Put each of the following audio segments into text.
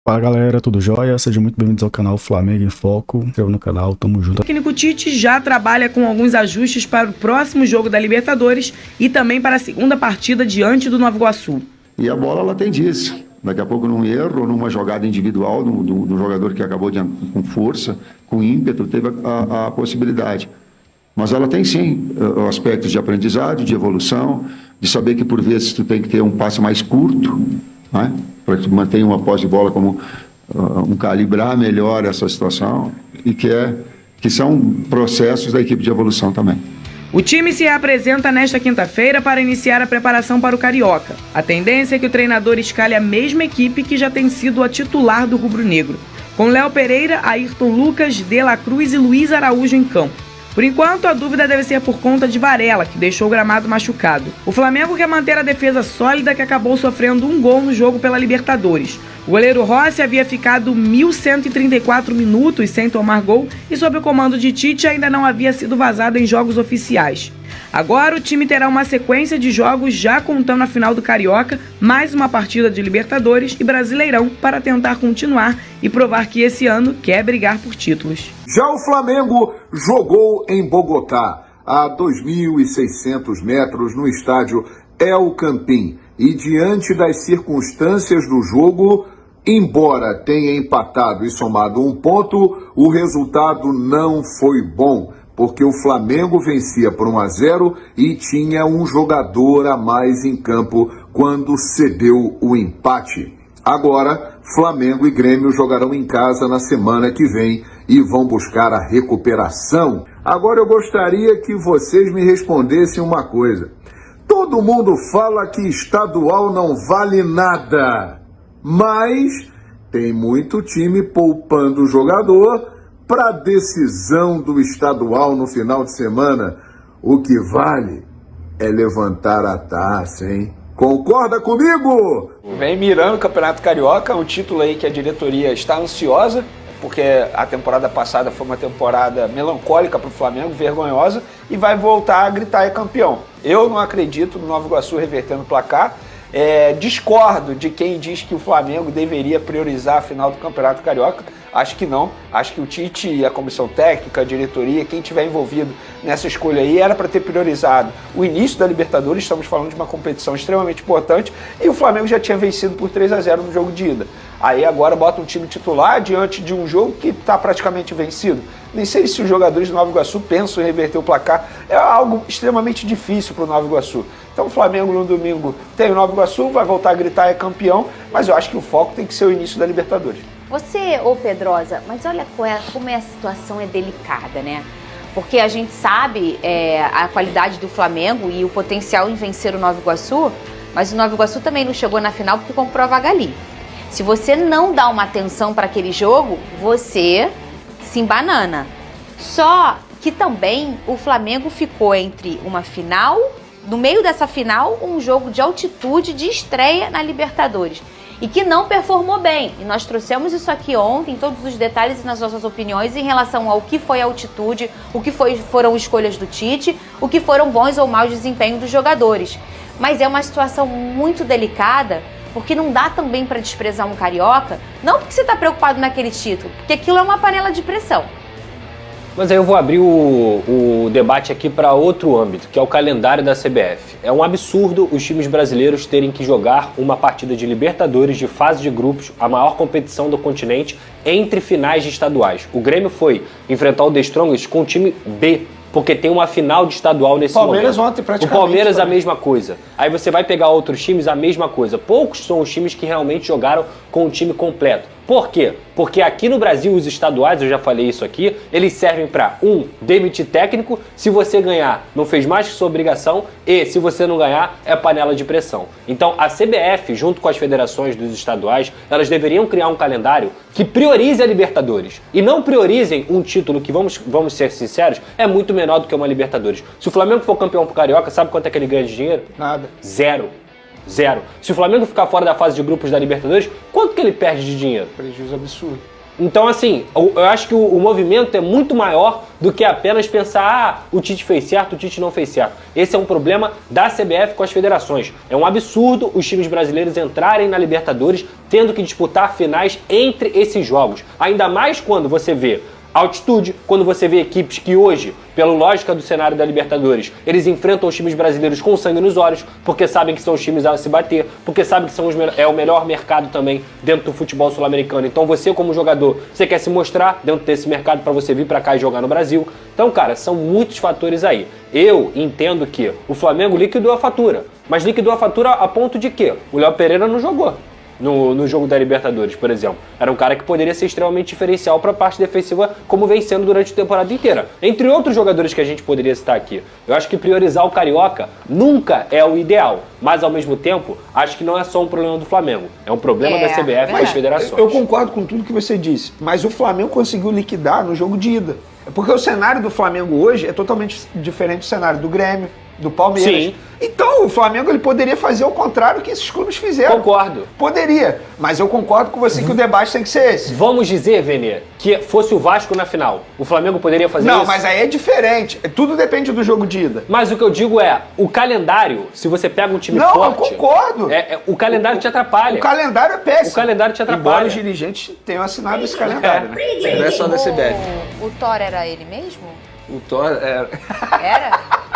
Fala galera, tudo jóia? Sejam muito bem-vindos ao canal Flamengo em Foco. Se inscreva no canal, tamo junto. O técnico Tite já trabalha com alguns ajustes para o próximo jogo da Libertadores e também para a segunda partida diante do Nova Iguaçu. E a bola ela tem disso. Daqui a pouco num erro ou numa jogada individual do jogador que acabou com força, com ímpeto, teve a possibilidade. Mas ela tem sim aspectos de aprendizado, de evolução, de saber que por vezes tu tem que ter um passe mais curto, né? Para que tu mantenha uma posse de bola como calibrar melhor essa situação e que são processos da equipe de evolução também. O time se apresenta nesta quinta-feira para iniciar a preparação para o Carioca. A tendência é que o treinador escale a mesma equipe que já tem sido a titular do rubro-negro, com Léo Pereira, Ayrton Lucas, De La Cruz e Luiz Araújo em campo. Por enquanto, a dúvida deve ser por conta de Varela, que deixou o gramado machucado. O Flamengo quer manter a defesa sólida, que acabou sofrendo um gol no jogo pela Libertadores. O goleiro Rossi havia ficado 1.134 minutos sem tomar gol e sob o comando de Tite ainda não havia sido vazado em jogos oficiais. Agora o time terá uma sequência de jogos já contando a final do Carioca, mais uma partida de Libertadores e Brasileirão para tentar continuar e provar que esse ano quer brigar por títulos. Já o Flamengo jogou em Bogotá, a 2.600 metros no estádio El Campín. E diante das circunstâncias do jogo, embora tenha empatado e somado um ponto, o resultado não foi bom, porque o Flamengo vencia por 1-0 e tinha um jogador a mais em campo quando cedeu o empate. Agora, Flamengo e Grêmio jogarão em casa na semana que vem e vão buscar a recuperação. Agora eu gostaria que vocês me respondessem uma coisa. Todo mundo fala que estadual não vale nada, mas tem muito time poupando o jogador para a decisão do estadual no final de semana. O que vale é levantar a taça, hein? Concorda comigo? Vem mirando o Campeonato Carioca, um título aí que a diretoria está ansiosa, porque a temporada passada foi uma temporada melancólica para o Flamengo, vergonhosa, e vai voltar a gritar é campeão. Eu não acredito no Nova Iguaçu revertendo o placar. Discordo de quem diz que o Flamengo deveria priorizar a final do Campeonato Carioca. Acho que não. Acho que o Tite, a comissão técnica, a diretoria, quem tiver envolvido nessa escolha aí, era para ter priorizado o início da Libertadores. Estamos falando de uma competição extremamente importante e o Flamengo já tinha vencido por 3-0 no jogo de ida. Aí agora bota um time titular diante de um jogo que está praticamente vencido. Nem sei se os jogadores do Nova Iguaçu pensam em reverter o placar. É algo extremamente difícil para o Nova Iguaçu. Então o Flamengo no domingo tem o Nova Iguaçu, vai voltar a gritar é campeão, mas eu acho que o foco tem que ser o início da Libertadores. Você, ô Pedrosa, mas olha como a situação é delicada, né? Porque a gente sabe a qualidade do Flamengo e o potencial em vencer o Nova Iguaçu, mas o Nova Iguaçu também não chegou na final porque comprou a vaga ali. Se você não dá uma atenção para aquele jogo, você se embanana. Só que também o Flamengo ficou entre uma final, no meio dessa final, um jogo de altitude de estreia na Libertadores. E que não performou bem. E nós trouxemos isso aqui ontem, todos os detalhes e nas nossas opiniões em relação ao que foi a altitude, o que foram escolhas do Tite, o que foram bons ou maus desempenhos dos jogadores. Mas é uma situação muito delicada, porque não dá também para desprezar um carioca, não porque você está preocupado naquele título, porque aquilo é uma panela de pressão. Mas aí eu vou abrir o debate aqui para outro âmbito, que é o calendário da CBF. É um absurdo os times brasileiros terem que jogar uma partida de Libertadores de fase de grupos, a maior competição do continente, entre finais de estaduais. O Grêmio foi enfrentar o The Strongest com o time B, porque tem uma final de estadual nesse momento. Palmeiras ontem praticamente. O Palmeiras também. a mesma coisa. Aí você vai pegar outros times, a mesma coisa. Poucos são os times que realmente jogaram com o time completo. Por quê? Porque aqui no Brasil os estaduais, eu já falei isso aqui, eles servem para demitir técnico, se você ganhar não fez mais que sua obrigação e se você não ganhar é panela de pressão. Então a CBF, junto com as federações dos estaduais, elas deveriam criar um calendário que priorize a Libertadores e não priorizem um título que, vamos ser sinceros, é muito menor do que uma Libertadores. Se o Flamengo for campeão pro Carioca, sabe quanto é que ele ganha de dinheiro? Nada. Zero. Se o Flamengo ficar fora da fase de grupos da Libertadores, quanto que ele perde de dinheiro? Prejuízo absurdo. Então, assim, eu acho que o movimento é muito maior do que apenas pensar, o Tite fez certo, o Tite não fez certo. Esse é um problema da CBF com as federações. É um absurdo os times brasileiros entrarem na Libertadores tendo que disputar finais entre esses jogos. Ainda mais quando você vê altitude, quando você vê equipes que hoje, pela lógica do cenário da Libertadores, eles enfrentam os times brasileiros com sangue nos olhos, porque sabem que são os times a se bater, porque sabem que é o melhor mercado também dentro do futebol sul-americano. Então você, como jogador, você quer se mostrar dentro desse mercado para você vir para cá e jogar no Brasil. Então, cara, são muitos fatores aí. Eu entendo que o Flamengo liquidou a fatura, mas liquidou a fatura a ponto de que o Léo Pereira não jogou no jogo da Libertadores, por exemplo. Era um cara que poderia ser extremamente diferencial para a parte defensiva, como vem sendo durante a temporada inteira. Entre outros jogadores que a gente poderia citar aqui. Eu acho que priorizar o Carioca nunca é o ideal, mas ao mesmo tempo, acho que não é só um problema do Flamengo. É um problema da CBF e das federações. Eu concordo com tudo que você disse, mas o Flamengo conseguiu liquidar no jogo de ida. Porque o cenário do Flamengo hoje é totalmente diferente do cenário do Grêmio, do Palmeiras. Sim. Então o Flamengo ele poderia fazer o contrário que esses clubes fizeram. Concordo. Poderia, mas eu concordo com você que o debate tem que ser esse. Vamos dizer, Vene, que fosse o Vasco na final. O Flamengo poderia fazer isso? Não, mas aí é diferente. Tudo depende do jogo de ida. Mas o que eu digo é, o calendário, se você pega um time Não, forte... eu concordo. O calendário te atrapalha. O calendário é péssimo. O calendário te atrapalha. Embora os dirigentes tenham assinado esse calendário, né? Não é só da CBF. O Thor era ele mesmo? O Thor era... Era?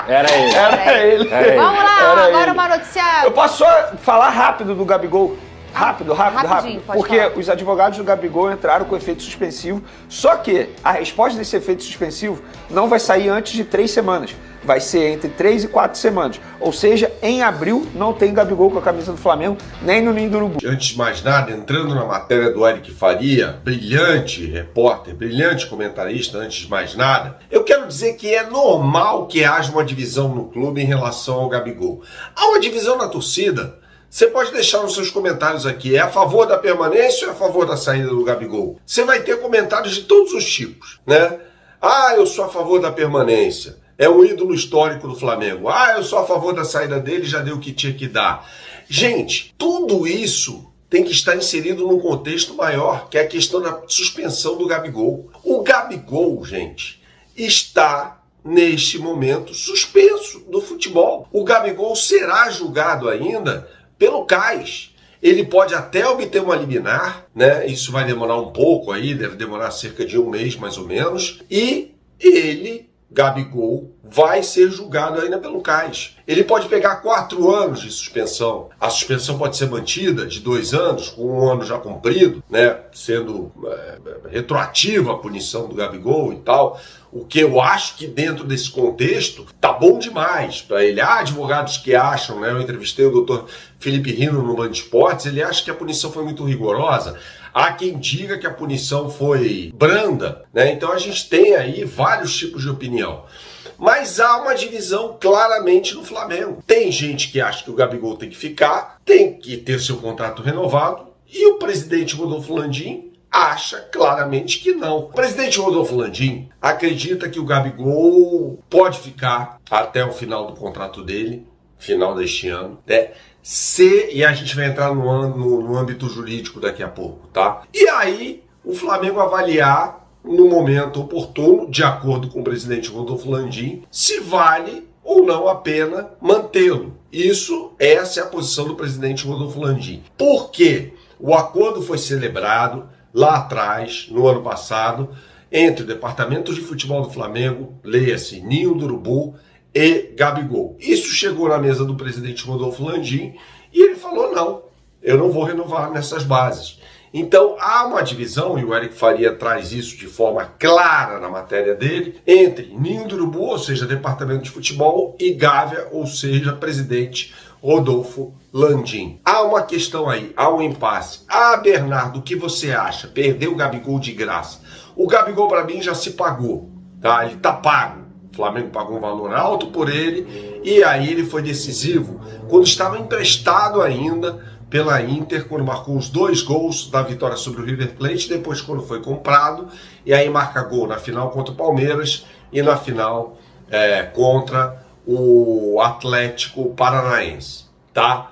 Era ele. Era ele. Vamos lá, Era agora ele. uma notícia... Eu posso só falar rápido do Gabigol? Rápido. Rapidinho, pode Porque falar. os advogados do Gabigol entraram com efeito suspensivo, só que a resposta desse efeito suspensivo não vai sair antes de 3 semanas. Vai ser entre 3 e 4 semanas. Ou seja, em abril não tem Gabigol com a camisa do Flamengo, nem no Ninho do Urubu. Antes de mais nada, entrando na matéria do Eric Faria, brilhante repórter, brilhante comentarista, antes de mais nada, eu quero dizer que é normal que haja uma divisão no clube em relação ao Gabigol. Há uma divisão na torcida. Você pode deixar nos seus comentários aqui, é a favor da permanência ou é a favor da saída do Gabigol? Você vai ter comentários de todos os tipos, né? Ah, eu sou a favor da permanência. É o ídolo histórico do Flamengo. Ah, eu sou a favor da saída dele, já deu o que tinha que dar. Gente, tudo isso tem que estar inserido num contexto maior, que é a questão da suspensão do Gabigol. O Gabigol, gente, está neste momento suspenso do futebol. O Gabigol será julgado ainda pelo CAS. Ele pode até obter uma liminar, né? Isso vai demorar um pouco aí, deve demorar cerca de 1 mês mais ou menos. E ele, Gabigol, vai ser julgado ainda pelo CAS. Ele pode pegar 4 anos de suspensão. A suspensão pode ser mantida de 2 anos, com 1 ano já cumprido, né? Sendo retroativa a punição do Gabigol e tal. O que eu acho que dentro desse contexto tá bom demais para ele. Há advogados que acham, né? Eu entrevistei o doutor Felipe Rino no Band Esportes, ele acha que a punição foi muito rigorosa. Há quem diga que a punição foi branda, né? Então a gente tem aí vários tipos de opinião. Mas há uma divisão claramente no Flamengo. Tem gente que acha que o Gabigol tem que ficar, tem que ter seu contrato renovado, e o presidente Rodolfo Landim acha claramente que não. O presidente Rodolfo Landim acredita que o Gabigol pode ficar até o final do contrato dele, final deste ano, né? E a gente vai entrar no âmbito jurídico daqui a pouco, tá? E aí o Flamengo avaliar no momento oportuno, de acordo com o presidente Rodolfo Landim, se vale ou não a pena mantê-lo. Essa é a posição do presidente Rodolfo Landim. Por quê? O acordo foi celebrado lá atrás, no ano passado, entre o Departamento de Futebol do Flamengo, leia-se Ninho do Urubu, e Gabigol. Isso chegou na mesa do presidente Rodolfo Landim e ele falou: não, eu não vou renovar nessas bases. Então há uma divisão, e o Eric Faria traz isso de forma clara na matéria dele, entre Ninho do Urubu, ou seja, Departamento de Futebol, e Gávea, ou seja, presidente Rodolfo Landim. Há uma questão aí, há um impasse. Ah, Bernardo, o que você acha? Perdeu o Gabigol de graça. O Gabigol, para mim, já se pagou, tá? Ele tá pago. O Flamengo pagou um valor alto por ele, e aí ele foi decisivo quando estava emprestado ainda pela Inter, quando marcou os 2 gols da vitória sobre o River Plate, depois quando foi comprado, e aí marca gol na final contra o Palmeiras e na final contra o Atlético Paranaense. tá?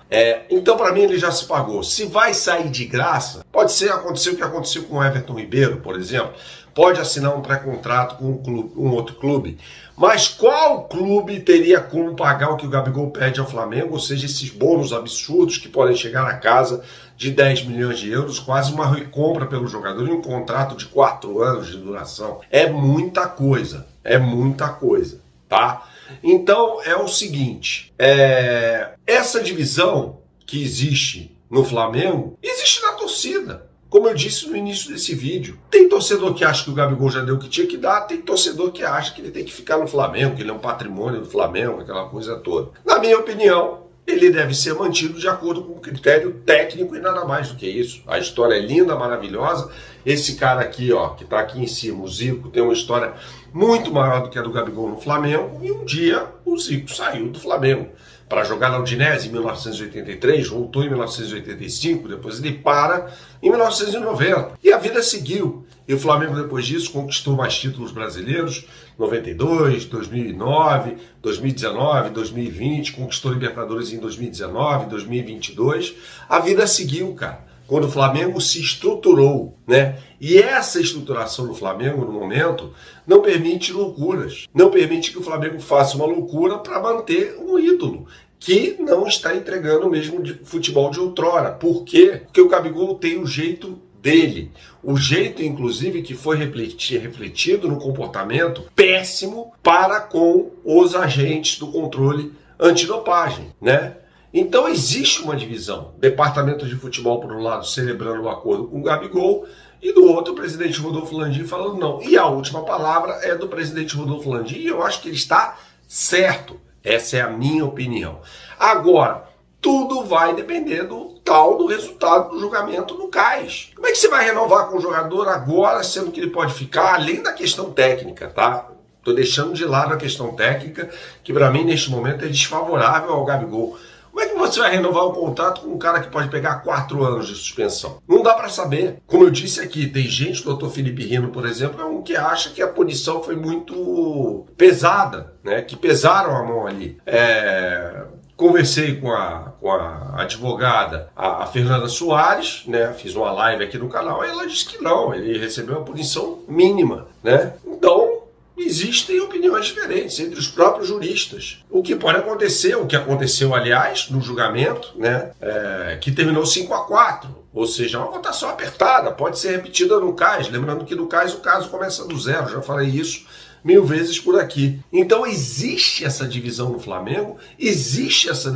Então, para mim, ele já se pagou. Se vai sair de graça, pode ser acontecer o que aconteceu com o Everton Ribeiro, por exemplo. Pode assinar um pré-contrato com um outro clube. Mas qual clube teria como pagar o que o Gabigol pede ao Flamengo? Ou seja, esses bônus absurdos que podem chegar na casa de 10 milhões de euros, quase uma recompra pelo jogador em um contrato de 4 anos de duração. É muita coisa, tá? Então é o seguinte, essa divisão que existe no Flamengo, existe na torcida. Como eu disse no início desse vídeo, tem torcedor que acha que o Gabigol já deu o que tinha que dar, tem torcedor que acha que ele tem que ficar no Flamengo, que ele é um patrimônio do Flamengo, aquela coisa toda. Na minha opinião, ele deve ser mantido de acordo com o critério técnico e nada mais do que isso. A história é linda, maravilhosa. Esse cara aqui, ó, que tá aqui em cima, o Zico, tem uma história muito maior do que a do Gabigol no Flamengo, e um dia o Zico saiu do Flamengo para jogar na Udinese em 1983, voltou em 1985, depois ele para em 1990. E a vida seguiu. E o Flamengo, depois disso, conquistou mais títulos brasileiros, 92, 2009, 2019, 2020, conquistou Libertadores em 2019, 2022. A vida seguiu, cara. Quando o Flamengo se estruturou, né? E essa estruturação do Flamengo, no momento, não permite loucuras. Não permite que o Flamengo faça uma loucura para manter um ídolo que não está entregando o mesmo futebol de outrora. Por quê? Porque o Gabigol tem o jeito dele. O jeito, inclusive, que foi refletido no comportamento péssimo para com os agentes do controle antidopagem, né? Então existe uma divisão. Departamento de futebol, por um lado, celebrando o acordo com o Gabigol, e do outro, o presidente Rodolfo Landim falando não. E a última palavra é do presidente Rodolfo Landim, e eu acho que ele está certo. Essa é a minha opinião. Agora, tudo vai depender do resultado do julgamento no CAS. Como é que você vai renovar com o jogador agora, sendo que ele pode ficar, além da questão técnica, tá? Estou deixando de lado a questão técnica, que para mim, neste momento, é desfavorável ao Gabigol. Como é que você vai renovar o contrato com um cara que pode pegar 4 anos de suspensão? Não dá para saber. Como eu disse aqui, tem gente, o Dr. Felipe Rino, por exemplo, é um que acha que a punição foi muito pesada, né? Que pesaram a mão ali. Conversei com a advogada, a Fernanda Soares, né? Fiz uma live aqui no canal, e ela disse que não, ele recebeu uma punição mínima, né? Então, existem opiniões diferentes entre os próprios juristas. O que pode acontecer, o que aconteceu, aliás, no julgamento, né, que terminou 5-4, ou seja, uma votação apertada, pode ser repetida no CAS, lembrando que no CAS o caso começa do zero, já falei isso 1000 vezes por aqui. Então existe essa divisão no Flamengo, existe essa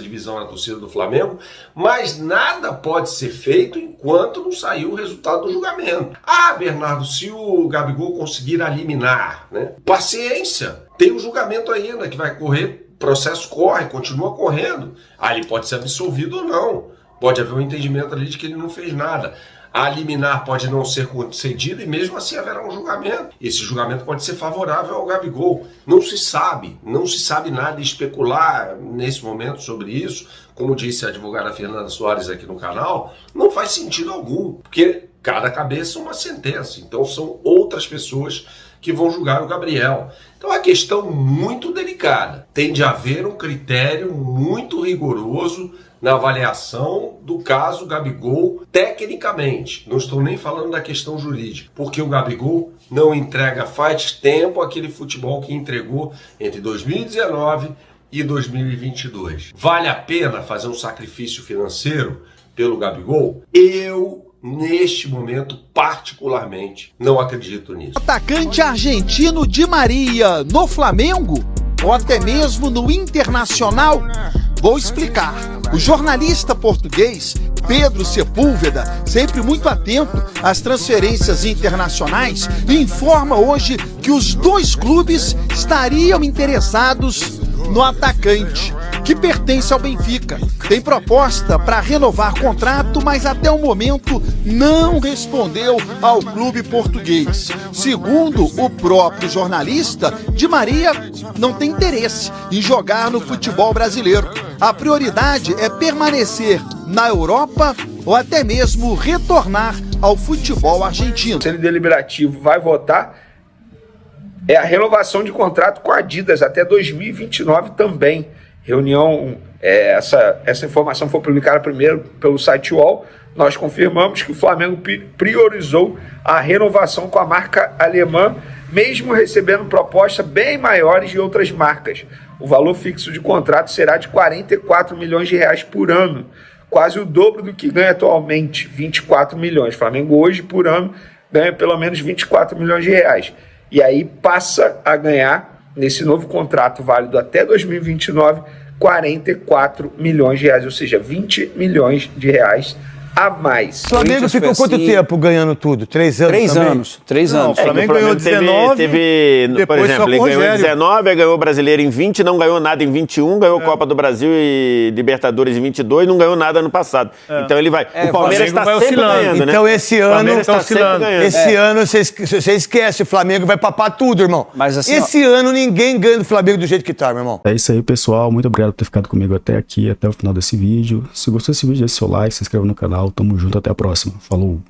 divisão na torcida do Flamengo, mas nada pode ser feito enquanto não saiu o resultado do julgamento. Ah, Bernardo, se o Gabigol conseguir eliminar, né? Paciência, tem um julgamento ainda que vai correr, o processo corre, continua correndo. Ah, ele pode ser absolvido ou não, pode haver um entendimento ali de que ele não fez nada. A liminar pode não ser concedida e mesmo assim haverá um julgamento. Esse julgamento pode ser favorável ao Gabigol. Não se sabe nada, especular nesse momento sobre isso, como disse a advogada Fernanda Soares aqui no canal, não faz sentido algum, porque cada cabeça é uma sentença, então são outras pessoas que vão julgar o Gabriel. Então é uma questão muito delicada, tem de haver um critério muito rigoroso na avaliação do caso Gabigol tecnicamente. Não estou nem falando da questão jurídica, porque o Gabigol não entrega faz tempo aquele futebol que entregou entre 2019 e 2022. Vale a pena fazer um sacrifício financeiro pelo Gabigol? Eu, neste momento, particularmente, não acredito nisso. Atacante argentino Di Maria no Flamengo ou até mesmo no Internacional? Vou explicar. O jornalista português Pedro Sepúlveda, sempre muito atento às transferências internacionais, informa hoje que os dois clubes estariam interessados no atacante, que pertence ao Benfica. Tem proposta para renovar contrato, mas até o momento não respondeu ao clube português. Segundo o próprio jornalista, Di Maria não tem interesse em jogar no futebol brasileiro. A prioridade é permanecer na Europa ou até mesmo retornar ao futebol argentino. O Conselho Deliberativo vai votar a renovação de contrato com a Adidas até 2029 também. Reunião Essa informação foi publicada primeiro pelo site UOL. Nós confirmamos que o Flamengo priorizou a renovação com a marca alemã, mesmo recebendo propostas bem maiores de outras marcas. O valor fixo de contrato será de 44 milhões de reais por ano, quase o dobro do que ganha atualmente, 24 milhões. O Flamengo hoje, por ano, ganha pelo menos 24 milhões de reais. E aí passa a ganhar, nesse novo contrato válido até 2029, 44 milhões de reais, ou seja, 20 milhões de reais a mais. O Flamengo ficou quanto tempo ganhando tudo? 3 anos? 3 também? anos. 3 anos. Não, o Flamengo ganhou 19. Teve por exemplo, ele ganhou em 19, ganhou o Brasileiro em 20, não ganhou nada em 21, ganhou Copa do Brasil e Libertadores em 22, não ganhou nada ano passado. Então ele vai. O Palmeiras está sempre ganhando, né? Então esse ano, esse ano você esquece, o Flamengo vai papar tudo, irmão. Mas assim, esse ano ninguém ganha do Flamengo do jeito que tá, meu irmão. É isso aí, pessoal. Muito obrigado por ter ficado comigo até aqui, até o final desse vídeo. Se gostou desse vídeo, deixe seu like, se inscreva no canal. Tamo junto, até a próxima. Falou!